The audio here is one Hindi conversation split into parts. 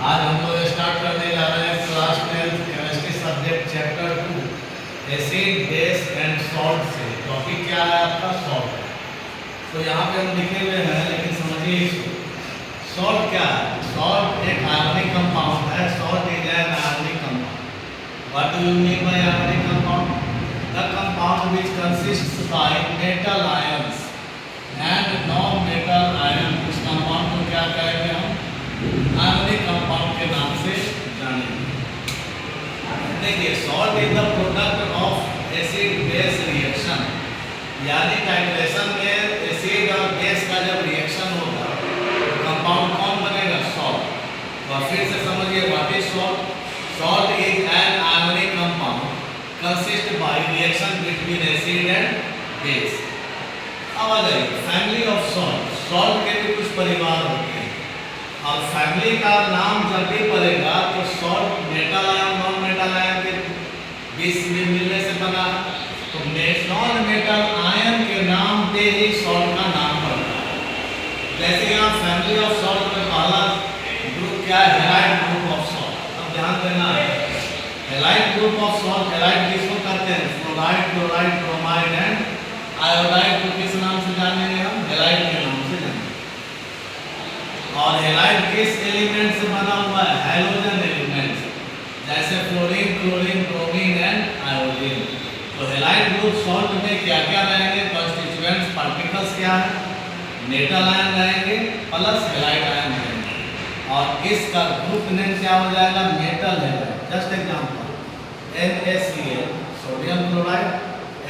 आज हम लोग स्टार्ट करने जा रहे हैं class 12 chemistry subject chapter 2 acid base and salt से। टॉपिक क्या है आपका? सॉल्ट। तो यहाँ पे हम लिखे हुए हैं, लेकिन समझिए इसको। सॉल्ट क्या है? सॉल्ट एक आयोनिक कंपाउंड है। Salt is an ionic compound. What do you mean by ionic compound? The compound which consists by metal ions and non metal ion. उस कंपाउंड को क्या कहेंगे हम? आयोनिक कंपाउंड के नाम से जानेंगे। देखिए, salt is the product of acid base reaction, यानी टाइट्रेशन में एसिड और बेस का जब रिएक्शन होगा तो कंपाउंड कौन बनेगा? सॉल्ट। तो फिर से समझिए, what is salt? Salt is an ionic compound consist by reaction between acid and base. अब आ जाइए फैमिली ऑफ सॉल्ट। सॉल्ट के भी कुछ परिवार होते हैं, और फैमिली का नाम जब भी पड़ेगा तो salt metal ion non metal ion के बीच में मिलने से बना। तो नॉन मेटल आयन के नाम पे ही सॉल्ट का नाम पड़ता है। जैसे यहाँ फैमिली ऑफ सॉल्ट में पहला ग्रुप क्या है? Halide group of salt. अब ध्यान देना है, halide group of salt, halide किसको कहते हैं? Fluoride, chloride, bromide and iodide को किस नाम से जानेंगे हम? हैलाइड के नाम से जानेंगे। और हैलाइड किस एलिमेंट से बना हुआ है? हैलोजन एलिमेंट से, जैसे fluorine, chlorine, bromine and iodine. तो हैलाइड ग्रुप सॉल्ट में क्या क्या रहेंगे? कॉन्स्टिट्यूएंट्स पार्टिकल्स क्या है? मेटल आयन रहेंगे प्लस हैलाइड आयन रहेंगे। और इसका ग्रुप नेम क्या हो जाएगा? Metal halide. Just example, NaCl sodium chloride,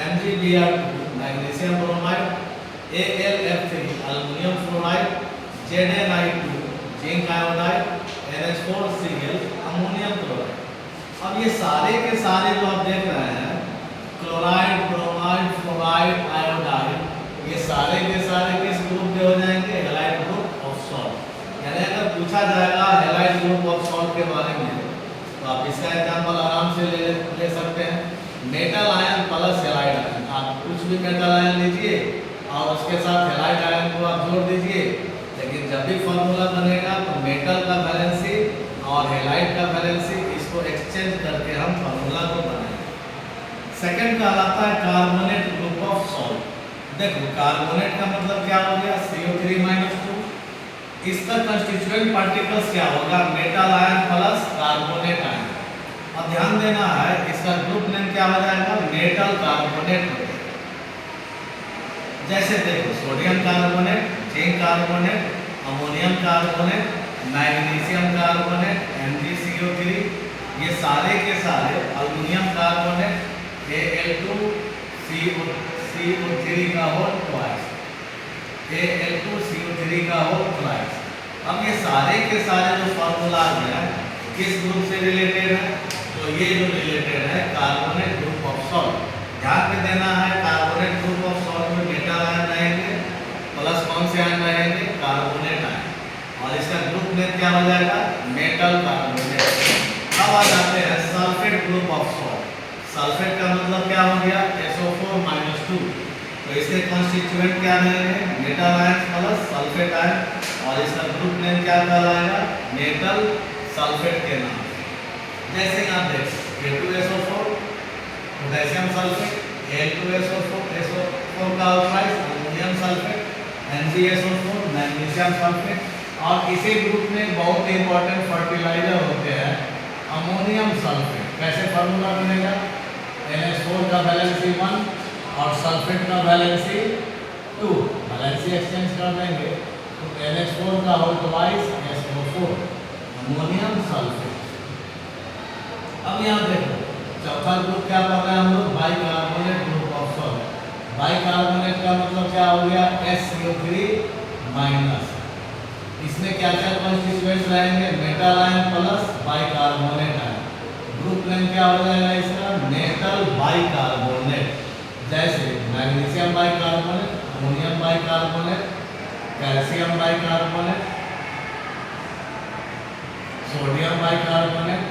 MgBr2 magnesium bromide, AlF3 aluminium fluoride, ZnI2 zinc iodide, NH4Cl ammonium chloride. अब ये सारे के सारे जो आप देख रहे हैं, क्लोराइड, ब्रोमाइड, फ्लोराइड, आयोडाइड, ये सारे के सारे किस ग्रुप के हो जाएंगे? Halide group of salt. यानी अगर पूछा जाएगा हैलाइड ग्रुप ऑफ सॉल्ट के बारे में तो आप इसका एग्जांपल आराम से ले सकते हैं। Metal ion plus halide ion. आप कुछ भी मेटल आयन लीजिए और उसके साथ हैलाइड आयन को आप जोड़ दीजिए, लेकिन जब भी फॉर्मूला बनेगा तो मेटल का वैलेंसी और हैलाइड का वैलेंसी, इसको एक्सचेंज करके हम फॉर्मूला को बनाएंगे। सेकंड कहलाता है कार्बोनेट ग्रुप ऑफ सॉल्ट। देखो, कार्बोनेट का मतलब क्या हो गया? CO3-2। इसका कंस्टिट्यूएंट पार्टिकल्स क्या होगा? Metal ion plus carbonate ion. अब ध्यान देना है, इसका ग्रुप नेम क्या हो जाएगा? Metal carbonate. जैसे देखो, sodium carbonate, zinc carbonate, ammonium carbonate, magnesium carbonate, MgCO3, ये सारे के सारे अल्युमिनियम कार्बोनेट, Al2CO3 का होल ट्वाइस, Al2CO3 का होल ट्वाइस। अब ये सारे के सारे जो फार्मूला आ गया किस ग्रुप से रिलेटेड है? तो ये जो रिलेटेड है कार्बोनेट ग्रुप ऑफ सॉल्ट। ध्यान पे देना है, कार्बोनेट ग्रुप ऑफ सॉल्ट में मेटल आयन रहेंगे प्लस कौन से आयन रहेंगे? Carbonate ion. और इसका ग्रुप नेम क्या हो जाएगा? Metal carbonate. अब आ जाते हैं sulphate group of salt. Sulphate का मतलब क्या हो गया? SO4-2। तो इसके कॉन्स्टिट्यूएंट क्या रहेंगे? Metal ion plus sulphate ion. और इसका ग्रुप नेम क्या कहलाएगा? मेटल सल्फेट के नाम। जैसे आप देख, K2SO4 पोटेशियम सल्फेट, Al2SO4 का oxide ammonium sulphate, NgSO4 magnesium sulphate. और इसी ग्रुप में बहुत इंपॉर्टेंट फर्टिलाइजर होते हैं अमोनियम सल्फेट। कैसे फार्मूला बनेगा? NH4 का वैलेंसी 1 और सल्फेट का वैलेंसी 2। वैलेंसी एक्सचेंज कर देंगे तो NH4 का whole twice SO4 ammonium sulphate. अब यहाँ देखो, चौथा ग्रुप क्या पढ़ रहे हैं हम लोग? Bicarbonate group of salt. Bicarbonate का मतलब क्या हो गया? SCO3-। इसमें क्या क्या कॉन्स्टिट्यूएंट्स रहेंगे? Metal ion plus bicarbonate ion. Group name क्या हो जाएगा इसका? Metal bicarbonate. जैसे magnesium bicarbonate, ammonium bicarbonate, calcium bicarbonate, sodium bicarbonate.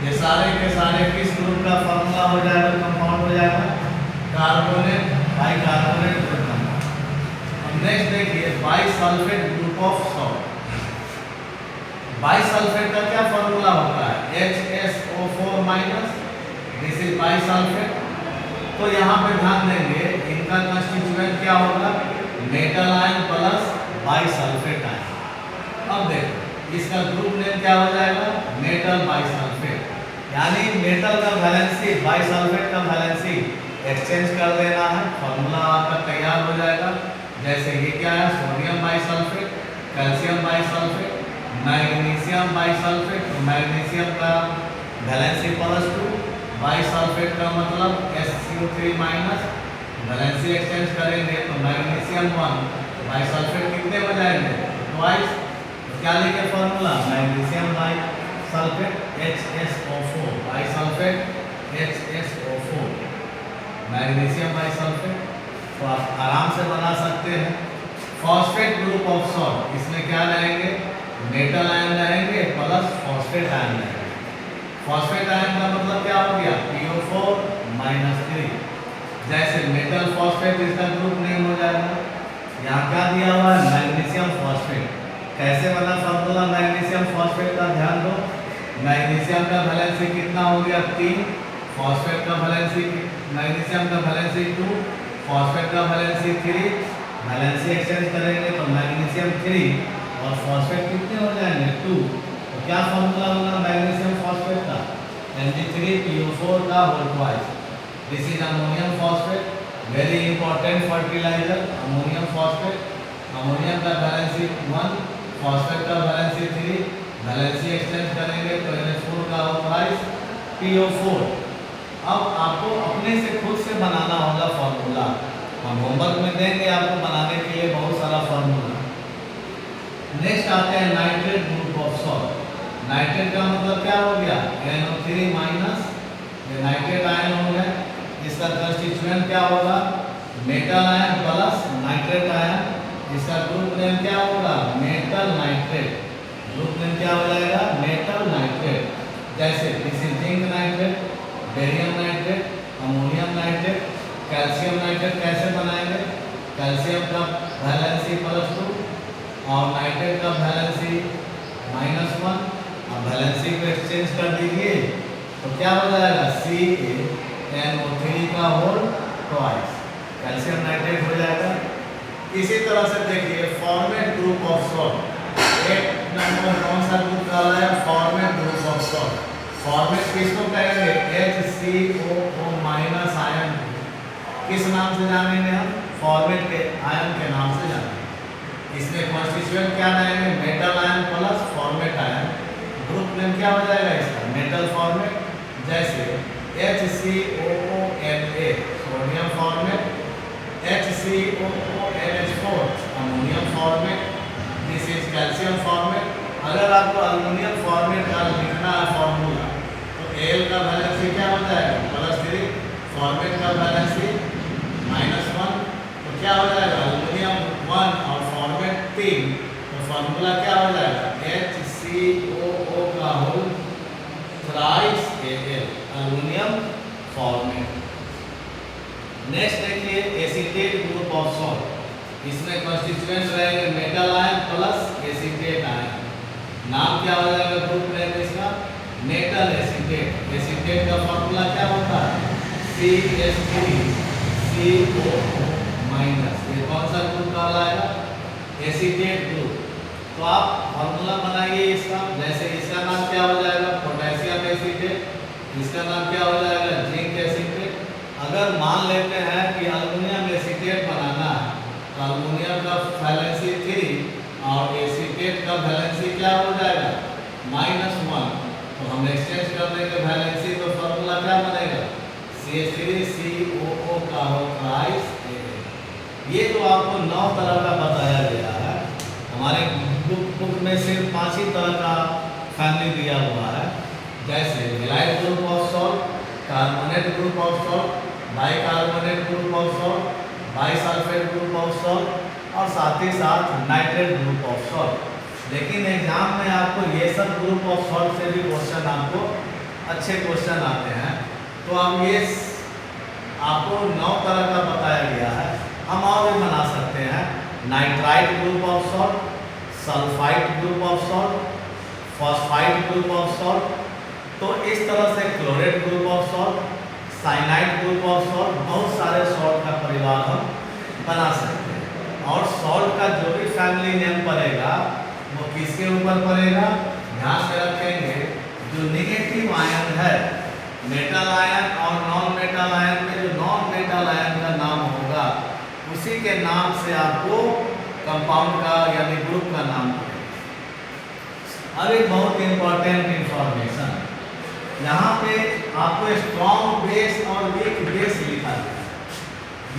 ये सारे के सारे किस ग्रुप का फॉर्मूला हो जाएगा? कंपाउंड हो जाएगा कार्बोनेट बाइकार्बोनेट ग्रुप। नेक्स्ट देखिए bisulphate group of salt. Bisulphate का क्या फॉर्मूला होता है? HSO4 minus, this is bisulphate. तो यहाँ पे ध्यान देंगे इनका कंस्टिट्यूएंट क्या होगा? Metal ion plus bisulphate ion. अब देखो इसका ग्रुप नेम क्या हो जाएगा? Metal bisulphate. यानी मेटल का वैलेंसी बाइसल्फेट का वैलेंसी एक्सचेंज कर देना है, फॉर्मूला आपका तैयार हो जाएगा। जैसे ये क्या है? Sodium bisulphate, calcium bisulphate, magnesium bisulphate. तो मैग्नीशियम का वैलेंसी +2, बाइसल्फेट का मतलब SCO3 माइनस, वैलेंसी एक्सचेंज करेंगे तो मैग्नीशियम 1, बाइसल्फेट कितने हो जाएंगे? ट्वाइस। तो क्या लिखे formula? Magnesium bisulphate HSO4, bisulphate HSO4, magnesium bisulphate. तो आप आराम से बना सकते हैं। फॉस्फेट ग्रुप ऑफ सॉल्ट, इसमें क्या रहेंगे? मेटल आयन रहेंगे प्लस फॉस्फेट आयन रहेंगे। फॉस्फेट आयन का मतलब क्या हो गया? PO4 -3। जैसे मेटल फॉस्फेट इसका ग्रुप नेम हो जाएगा। यहाँ क्या दिया हुआ है? Magnesium phosphate. कैसे बना फॉर्मूला मैग्नीशियम फॉस्फेट का? ध्यान दो, मैग्नीशियम का वैलेंसी कितना हो गया? 3, फॉस्फेट का वैलेंसी, मैग्नीशियम का वैलेंसी 2, फॉस्फेट का वैलेंसी 3। वैलेंसी एक्सचेंज करेंगे तो मैग्नीशियम 3 और फॉस्फेट कितने हो जाएंगे? 2। तो क्या फॉर्मूला होगा मैग्नीशियम फॉस्फेट का? Mg3PO4 का whole twice. This is ammonium phosphate, very important fertiliser ammonium phosphate. Ammonium का वैलेंसी 1, फॉस्फेट का वैलेंसी 3, वैलेंसी एक्सचेंज करेंगे तो NH4 का होल ट्वाइस PO4। अब आपको अपने से खुद से बनाना होगा फॉर्मूला। हम होमवर्क में देंगे आपको बनाने के लिए बहुत सारा फॉर्मूला। नेक्स्ट आते हैं nitrate group of salt. Nitrate का मतलब क्या हो गया? NO3 माइनस, ये नाइट्रेट आयन हो गया। इसका कंस्टिट्यूएंट क्या होगा? Metal ion plus nitrate ion. इसका ग्रुप नेम क्या होगा? Metal nitrate. ग्रुप नेम क्या हो जाएगा? Metal nitrate. जैसे this is zinc nitrate, barium nitrate, ammonium nitrate, calcium nitrate. कैसे बनाएंगे? कैल्शियम का वैलेंसी +2 और नाइट्रेट का वैलेंसी -1। अब वैलेंसी को एक्सचेंज कर दीजिए तो क्या हो जाएगा? CaNO3 का होल ट्वाइस, कैल्शियम नाइट्रेट हो जाएगा। इसी तरह से देखिए फॉर्मेट ग्रुप ऑफ सॉल्ट। एक नंबर कौन सा ग्रुप डाला है? Format group of salt. Format किसको कहेंगे? HCOO- ion. किस नाम से जानेंगे हम? फॉर्मेट के आयन के नाम से जानेंगे। इसमें कॉन्स्टिट्यूएंट क्या रहेंगे? Metal ion plus format ion. Group name क्या हो जाएगा इसका? Metal format. जैसे HCOONA sodium format, HCOONH4 ammonium format, this is calcium formate. अगर आपको अल्युमिनियम फॉर्मेट का लिखना है फॉर्मूला तो Al का वैलेंसी क्या हो जाएगा? +3, फॉर्मेट का वैलेंसी -1। तो क्या हो जाएगा? अल्युमिनियम 1 और फॉर्मेट 3। तो फॉर्मूला क्या हो जाएगा? HCOO का whole thrice Al, aluminium formate. Next देखिए एसीटेट ग्रुप ऑफ सॉल्ट। इसमें कंस्टिट्यूएंट्स रहेंगे metal ion plus acetate ion. नाम क्या हो जाएगा ग्रुप नेम इसका? Metal acetate. एसीटेट का फॉर्मूला क्या होता है? CH3COO-। ये कौन सा ग्रुप कहलाएगा? Acetate group. तो आप फॉर्मूला बनाइए इसका। जैसे इसका नाम क्या हो जाएगा? Potassium acetate. इसका नाम क्या हो जाएगा? Zinc acetate. अगर मान लेते हैं कि अल्युमिनियम एसीटेट बनाना है तो अल्युमिनियम का वैलेंसी 3 और एसीटेट का वैलेंसी क्या हो जाएगा? -1। तो हम एक्सचेंज कर देंगे वैलेंसी तो फॉर्मूला क्या बनेगा? CH3COO का होल ट्वाइस Al। ये तो आपको 9 तरह का बताया गया है। हमारे बुक में सिर्फ 5 ही तरह का फैमिली दिया हुआ है। जैसे मिलाइट group of salt, carbonate group of salt, bicarbonate group of salt, bisulphate group of salt और साथ ही साथ नाइट्रेट ग्रुप ऑफ सॉल्ट। लेकिन एग्जाम में आपको ये सब ग्रुप ऑफ सॉल्ट से भी क्वेश्चन आपको अच्छे क्वेश्चन आते हैं। तो अब ये आपको 9 तरह का बताया गया है। हम और भी बना सकते हैं। Nitrite group of salt, sulphide group of salt, phosphide group of salt. तो इस तरह से chlorate group of salt, cyanide group of salt, बहुत सारे सॉल्ट का परिवार हम बना सकते हैं। और सॉल्ट का जो भी फैमिली नेम पड़ेगा वो किसके ऊपर पड़ेगा, ध्यान से रखेंगे। जो निगेटिव आयन है, मेटल आयन और नॉन मेटल आयन में जो नॉन मेटल आयन का नाम होगा उसी के नाम से आपको कंपाउंड का यानी ग्रुप का नाम पड़ेगा। अब एक बहुत इंपॉर्टेंट इंफॉर्मेशन, यहाँ पे आपको स्ट्रॉन्ग बेस और वीक बेस लिखा है।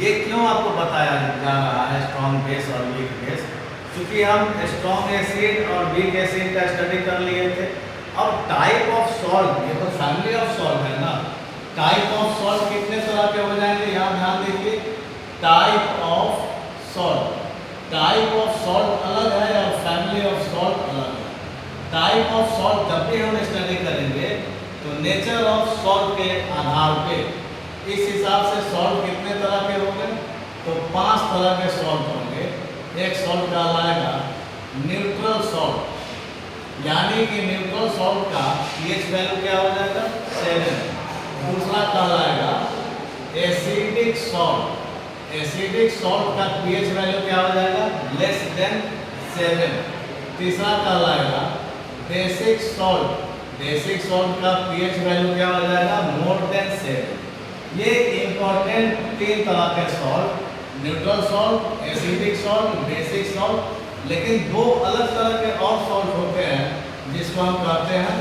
ये क्यों आपको बताया जा रहा है स्ट्रॉन्ग बेस और वीक बेस, क्योंकि हम स्ट्रॉन्ग एसिड और वीक एसिड का स्टडी कर लिए थे। अब टाइप ऑफ सॉल्ट, ये तो फैमिली ऑफ सॉल्ट है ना, टाइप ऑफ सॉल्ट कितने तरह के हो जाएंगे, यहाँ ध्यान दीजिए। Type of salt, type of salt अलग है और फैमिली ऑफ सॉल्ट अलग है। टाइप ऑफ सॉल्ट जब भी हम स्टडी करेंगे तो नेचर ऑफ सॉल्ट के आधार पे इस हिसाब से सॉल्ट कितने तरह के होंगे, तो 5 तरह के सॉल्ट होंगे। एक सॉल्ट कहलाएगा न्यूट्रल सॉल्ट, यानी कि न्यूट्रल सॉल्ट का पीएच वैल्यू क्या हो जाएगा, 7। दूसरा कहलाएगा एसिडिक सॉल्ट, एसिडिक सॉल्ट का पीएच वैल्यू क्या हो जाएगा, लेस देन 7। तीसरा कहलाएगा बेसिक सॉल्ट, बेसिक सॉल्ट का पीएच वैल्यू क्या हो जाएगा, मोर देन 7। ये इंपॉर्टेंट 3 तरह के salt, neutral salt, acidic salt, basic salt. लेकिन 2 अलग तरह के और सॉल्ट होते हैं जिसको हम कहते हैं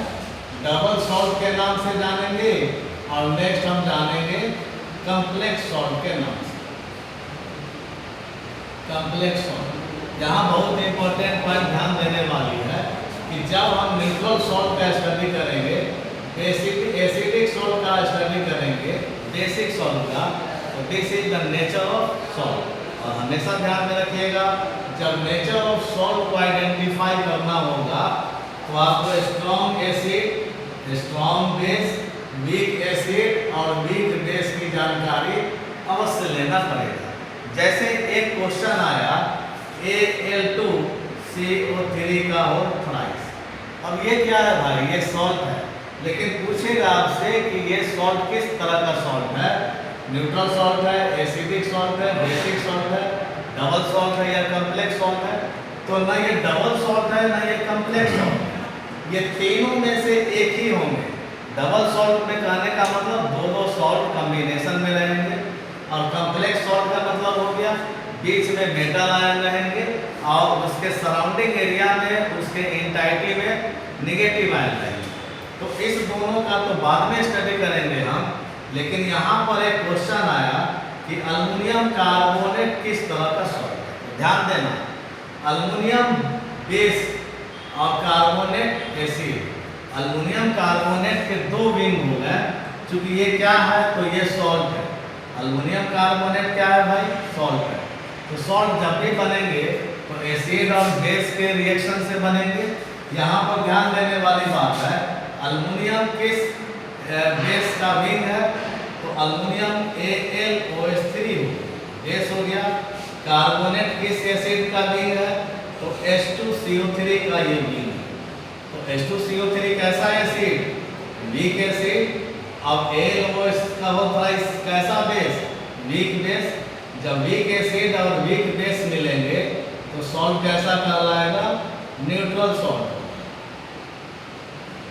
डबल सॉल्ट के नाम से जानेंगे, और नेक्स्ट हम जानेंगे कॉम्प्लेक्स सॉल्ट के नाम से। कॉम्प्लेक्स सॉल्ट, यहाँ बहुत इंपॉर्टेंट पॉइंट ध्यान देने वाली है कि जब हम न्यूट्रल सॉल्ट का स्टडी करेंगे, एसिडिक सॉल्ट का स्टडी करेंगे, बेसिक सॉल्ट का, तो this is the nature of salt. और हमेशा ध्यान में रखिएगा, जब नेचर ऑफ सॉल्ट को आइडेंटिफाई करना होगा तो आपको strong acid, strong base, weak acid और वीक बेस की जानकारी अवश्य लेना पड़ेगा। जैसे एक क्वेश्चन आया Al2CO3 का हो थ्राइस। अब ये क्या है भाई, ये सॉल्ट है, लेकिन पूछेगा आपसे कि ये सॉल्ट किस तरह का सॉल्ट है, न्यूट्रल सॉल्ट है, एसिडिक सॉल्ट है, बेसिक सॉल्ट है, डबल सॉल्ट है या कॉम्प्लेक्स सॉल्ट है। तो ना ये डबल सॉल्ट है ना ये कॉम्प्लेक्स सॉल्ट है, ये तीनों में से एक ही होंगे। डबल सॉल्ट में कहने का मतलब 2 सॉल्ट कॉम्बिनेशन में रहेंगे, और कॉम्प्लेक्स सॉल्ट का मतलब हो गया बीच में मेटल आयन रहेंगे और उसके सराउंडिंग एरिया में, उसके इंटाइटी में निगेटिव आयन रहेंगे। तो इस दोनों का तो बाद में स्टडी करेंगे हम, लेकिन यहाँ पर एक क्वेश्चन आया कि अल्युमिनियम कार्बोनेट किस तरह का सॉल्ट है। ध्यान देना, अल्युमिनियम बेस और कार्बोनेट एसिड, अल्युमिनियम कार्बोनेट के 2 विंग हो गए। चूंकि ये क्या है, तो ये सॉल्ट है। अल्युमिनियम कार्बोनेट क्या है भाई, सॉल्ट है। तो सॉल्ट जब भी बनेंगे तो एसिड और बेस के रिएक्शन से बनेंगे। यहाँ पर ध्यान देने वाली बात है, अल्युमिनियम किस बेस का विंग है, तो अल्युमिनियम AlOH3 बेस हो गया। कार्बोनेट किस एसिड का विंग है, तो H2CO3 का ये विंग है। तो H2CO3 कैसा एसिड, वीक एसिड। अब AlOH का होता है कैसा बेस, वीक बेस। जब वीक एसिड और वीक बेस मिलेंगे तो सॉल्ट कैसा कहलाएगा, न्यूट्रल सॉल्ट।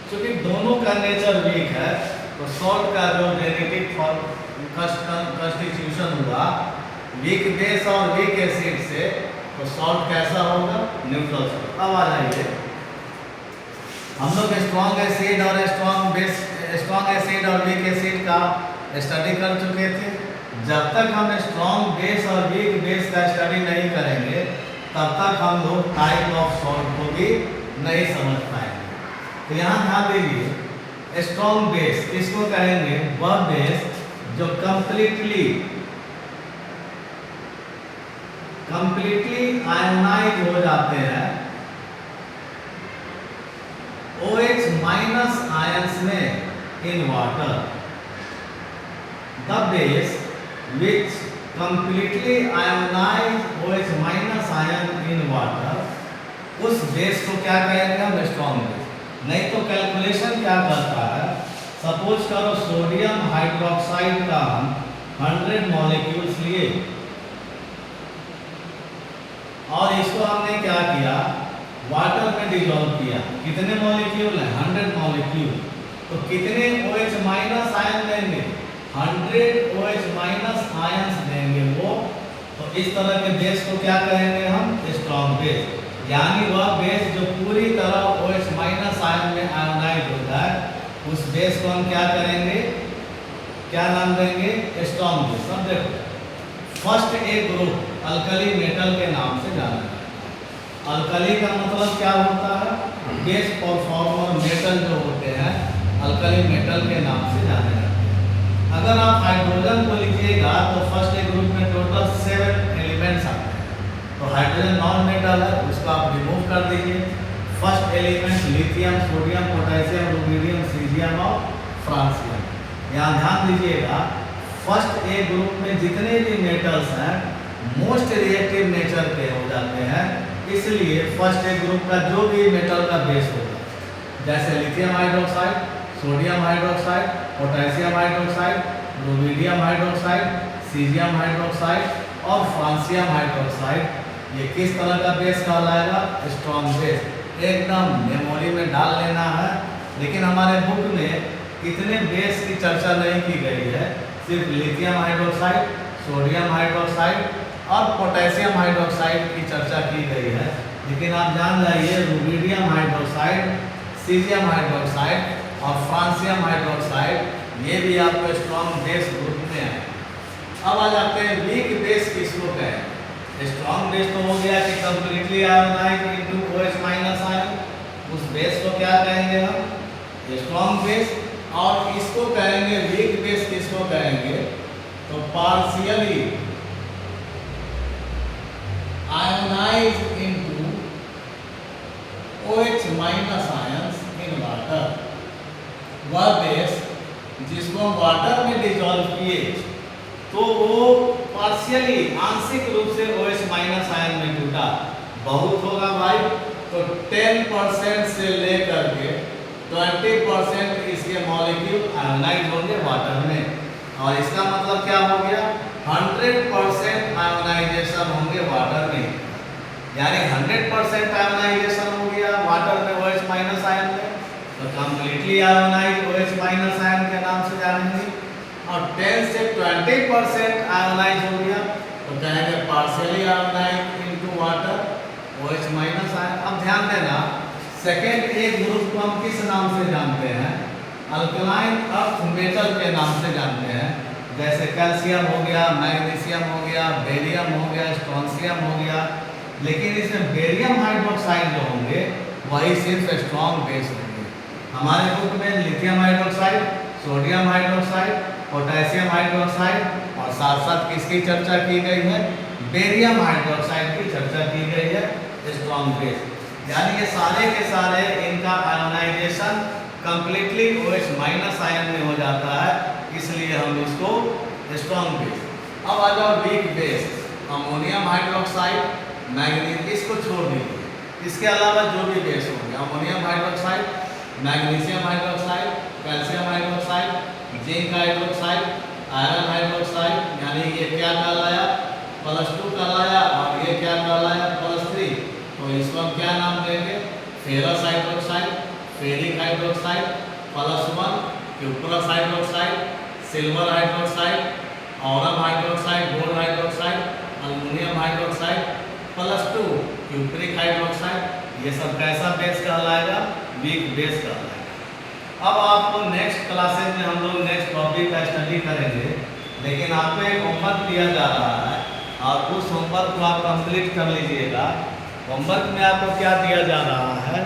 क्योंकि दोनों का नेचर वीक है तो सॉल्ट का जो जेनेटिक कंस्टिट्यूशन हुआ वीक बेस और वीक एसिड से, तो सॉल्ट कैसा होगा, न्यूट्रल सॉल्ट। अब आ जाइए, हम लोग स्ट्रॉन्ग एसिड और स्ट्रॉन्ग बेस, स्ट्रॉन्ग एसिड और वीक एसिड का स्टडी कर चुके थे। जब तक हम स्ट्रॉन्ग बेस और वीक बेस का स्टडी नहीं करेंगे तब तक हम लोग टाइप ऑफ सॉल्ट को भी नहीं समझ पाएंगे। तो यहाँ ध्यान दीजिए, स्ट्रॉन्ग बेस किसको कहेंगे, वह बेस जो कंप्लीटली आयोनाइज हो जाते हैं OH माइनस आयंस में in water. The base which completely ionise OH minus ion in water, उस बेस को क्या कहेंगे हम? Strong base. नहीं तो कैलकुलेशन क्या करता है, सपोज करो सोडियम हाइड्रोक्साइड का हम 100 मॉलिक्यूल्स लिए और इसको हमने क्या किया, वाटर में डिजोल्व किया। कितने मॉलिक्यूल हैं? 100 मॉलिक्यूल। तो कितने OH माइनस आयन देंगे? 100 OH माइनस आयंस देंगे वो। तो इस तरह के बेस को क्या कहेंगे हम? Strong base. यानी वह बेस जो पूरी तरह OH माइनस आयन में आयोनाइज होता है, उस बेस को हम क्या करेंगे? क्या नाम देंगे? Strong base. अब देखो, फर्स्ट एक ग्रुप अल्कली मेटल के नाम से जाना जाता है। अल्कली का मतलब क्या होता है? बेस परफॉर्मर मेटल जो होते हैं अल्कली मेटल के नाम से जाने जाते हैं। अगर आप हाइड्रोजन को लीजिएगा तो फर्स्ट एक ग्रुप में टोटल 7 एलिमेंट्स आते हैं। तो हाइड्रोजन नॉन मेटल है, उसको आप रिमूव कर दीजिए। First element lithium, sodium, potassium, rubidium, caesium और फ्रांसियम। यहाँ ध्यान दीजिएगा, फर्स्ट ए ग्रुप में जितने भी मेटल्स हैं मोस्ट रिएक्टिव नेचर के हो जाते हैं, इसलिए फर्स्ट ए ग्रुप का जो भी मेटल का बेस होगा, जैसे lithium hydroxide, sodium hydroxide, potassium hydroxide, rubidium hydroxide, caesium hydroxide और फ्रांसियम हाइड्रोक्साइड, ये किस तरह का बेस कहलाएगा? Strong base. एकदम मेमोरी में डाल लेना है। लेकिन हमारे बुक में इतने बेस की चर्चा नहीं की गई है, सिर्फ लिथियम हाइड्रोक्साइड, सोडियम हाइड्रोक्साइड और पोटेशियम हाइड्रोक्साइड की चर्चा की गई है। लेकिन आप जान जाइए रुबीडियम हाइड्रोक्साइड, सीजियम हाइड्रोक्साइड और फ्रांसियम हाइड्रोक्साइड ये भी आपको स्ट्रॉन्ग बेस ग्रुप में है। अब आ जाते हैं वीक बेस किसको कहें? स्ट्रॉन्ग बेस तो हो गया कि completely ionise into OH minus ion, उस बेस को क्या कहेंगे हम? Strong base. और इसको कहेंगे वीक बेस। किसको कहेंगे? तो partially ionise into OH minus ions in water, वह बेस जिसको हम वाटर में डिजोल्व किए तो वो पार्शियली आंशिक रूप से OH माइनस आयन में टूटा। बहुत होगा भाई, तो 10% से लेकर के 20% इसके मॉलिक्यूल आयोनाइज होंगे वाटर में। और इसका मतलब क्या हो गया? 100% आयोनाइजेशन होंगे वाटर में। यानी 100% आयोनाइजेशन हो गया वाटर में OH माइनस आयन में, तो completely ionise OH minus ion के नाम से जानेंगे। और 10 से 20% आयोनाइज हो गया तो कहेंगे partially ionise into water OH minus ion. अब ध्यान देना, सेकेंड एक ग्रुप को हम किस नाम से जानते हैं? अल्कलाइन अर्थ मेटल के नाम से जानते हैं। जैसे कैल्शियम हो गया, मैग्नीशियम हो गया, बेरियम हो गया, स्ट्रोंशियम हो गया। लेकिन इसमें बेरियम हाइड्रोक्साइड जो होंगे वही सिर्फ स्ट्रॉन्ग बेस होंगे। हमारे बुक में lithium hydroxide, sodium hydroxide, potassium hydroxide और साथ साथ किसकी चर्चा की गई है? बेरियम हाइड्रोक्साइड की चर्चा की गई है स्ट्रॉन्ग बेस। यानी ये सारे के सारे इनका ionisation completely OH minus ion में हो जाता है, इसलिए हम इसको स्ट्रॉन्ग बेस। अब आ जाओ weak base. Ammonium hydroxide, magnesium, इसको छोड़ दीजिए। इसके अलावा जो भी बेस होंगे, ammonium hydroxide, magnesium hydroxide, calcium hydroxide, zinc hydroxide, iron hydroxide, यानी ये क्या कहलाया? +2 कहलाया। और ये क्या कहलाया? +3। तो इसको हम क्या नाम देंगे? Ferrous hydroxide, ferric hydroxide, +1, cuprous hydroxide, silver hydroxide, Aurum hydroxide, gold hydroxide, aluminium hydroxide, +2 cupric hydroxide. ये सब कैसा बेस कहलाएगा? वीक बेस कहलाएगा। अब आपको नेक्स्ट क्लासेस में हम लोग नेक्स्ट टॉपिक का स्टडी करेंगे, लेकिन आपको एक होमवर्क दिया जा रहा है और उस होमवर्क को आप कंप्लीट कर लीजिएगा। होमवर्क में आपको क्या दिया जा रहा है?